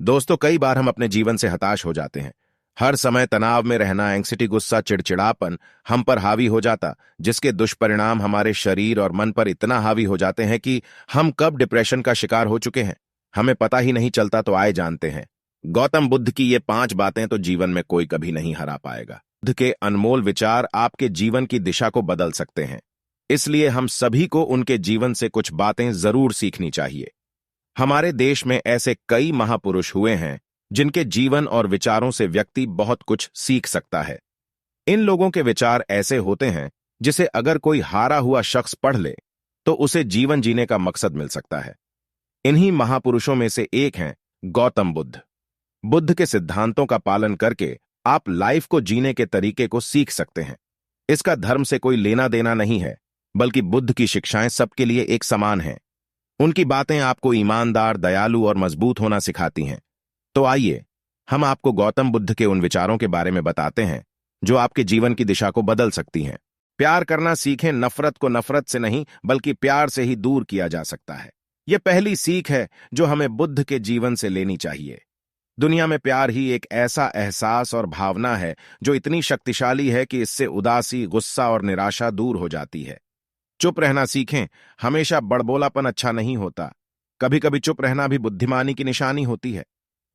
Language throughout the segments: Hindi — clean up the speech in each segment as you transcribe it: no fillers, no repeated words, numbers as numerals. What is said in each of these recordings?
दोस्तों, कई बार हम अपने जीवन से हताश हो जाते हैं। हर समय तनाव में रहना, एंग्जायटी, गुस्सा, चिड़चिड़ापन हम पर हावी हो जाता, जिसके दुष्परिणाम हमारे शरीर और मन पर इतना हावी हो जाते हैं कि हम कब डिप्रेशन का शिकार हो चुके हैं हमें पता ही नहीं चलता। तो आए जानते हैं गौतम बुद्ध की ये 5 बातें तो जीवन में कोई कभी नहीं हरा पाएगा। बुद्ध के अनमोल विचार आपके जीवन की दिशा को बदल सकते हैं, इसलिए हम सभी को उनके जीवन से कुछ बातें जरूर सीखनी चाहिए। हमारे देश में ऐसे कई महापुरुष हुए हैं जिनके जीवन और विचारों से व्यक्ति बहुत कुछ सीख सकता है। इन लोगों के विचार ऐसे होते हैं जिसे अगर कोई हारा हुआ शख्स पढ़ ले तो उसे जीवन जीने का मकसद मिल सकता है। इन्हीं महापुरुषों में से एक हैं गौतम बुद्ध। बुद्ध के सिद्धांतों का पालन करके आप लाइफ को जीने के तरीके को सीख सकते हैं। इसका धर्म से कोई लेना देना नहीं है, बल्कि बुद्ध की शिक्षाएं सबके लिए एक समान हैं। उनकी बातें आपको ईमानदार, दयालु और मजबूत होना सिखाती हैं। तो आइए हम आपको गौतम बुद्ध के उन विचारों के बारे में बताते हैं जो आपके जीवन की दिशा को बदल सकती हैं। प्यार करना सीखें। नफरत को नफरत से नहीं बल्कि प्यार से ही दूर किया जा सकता है। यह पहली सीख है जो हमें बुद्ध के जीवन से लेनी चाहिए। दुनिया में प्यार ही एक ऐसा एहसास और भावना है जो इतनी शक्तिशाली है कि इससे उदासी, गुस्सा और निराशा दूर हो जाती है। चुप रहना सीखें। हमेशा बड़बोलापन अच्छा नहीं होता, कभी कभी चुप रहना भी बुद्धिमानी की निशानी होती है।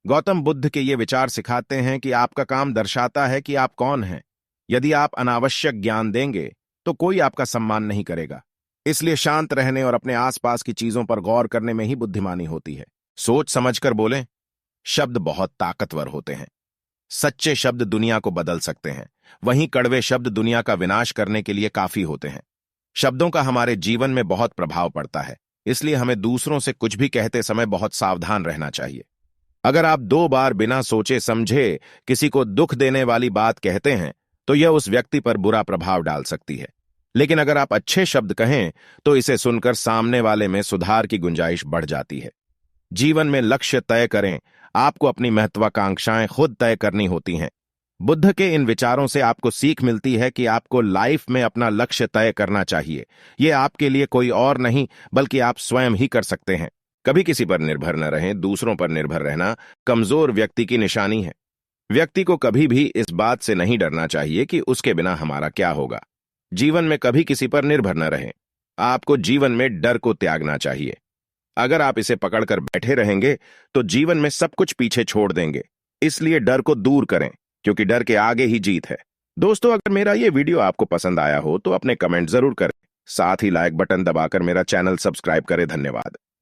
गौतम बुद्ध के ये विचार सिखाते हैं कि आपका काम दर्शाता है कि आप कौन हैं। यदि आप अनावश्यक ज्ञान देंगे तो कोई आपका सम्मान नहीं करेगा। इसलिए शांत रहने और अपने आसपास की चीजों पर गौर करने में ही बुद्धिमानी होती है। सोच समझकर बोलें। शब्द बहुत ताकतवर होते हैं। सच्चे शब्द दुनिया को बदल सकते हैं, वहीं कड़वे शब्द दुनिया का विनाश करने के लिए काफी होते हैं। शब्दों का हमारे जीवन में बहुत प्रभाव पड़ता है, इसलिए हमें दूसरों से कुछ भी कहते समय बहुत सावधान रहना चाहिए। अगर आप 2 बार बिना सोचे समझे किसी को दुख देने वाली बात कहते हैं तो यह उस व्यक्ति पर बुरा प्रभाव डाल सकती है। लेकिन अगर आप अच्छे शब्द कहें तो इसे सुनकर सामने वाले में सुधार की गुंजाइश बढ़ जाती है। जीवन में लक्ष्य तय करें। आपको अपनी महत्वाकांक्षाएं खुद तय करनी होती हैं। बुद्ध के इन विचारों से आपको सीख मिलती है कि आपको लाइफ में अपना लक्ष्य तय करना चाहिए। यह आपके लिए कोई और नहीं बल्कि आप स्वयं ही कर सकते हैं। कभी किसी पर निर्भर न रहें। दूसरों पर निर्भर रहना कमजोर व्यक्ति की निशानी है। व्यक्ति को कभी भी इस बात से नहीं डरना चाहिए कि उसके बिना हमारा क्या होगा। जीवन में कभी किसी पर निर्भर न रहें। आपको जीवन में डर को त्यागना चाहिए। अगर आप इसे पकड़कर बैठे रहेंगे तो जीवन में सब कुछ पीछे छोड़ देंगे। इसलिए डर को दूर करें, क्योंकि डर के आगे ही जीत है। दोस्तों, अगर मेरा ये वीडियो आपको पसंद आया हो तो अपने कमेंट जरूर करें। साथ ही लाइक बटन दबाकर मेरा चैनल सब्सक्राइब करें। धन्यवाद।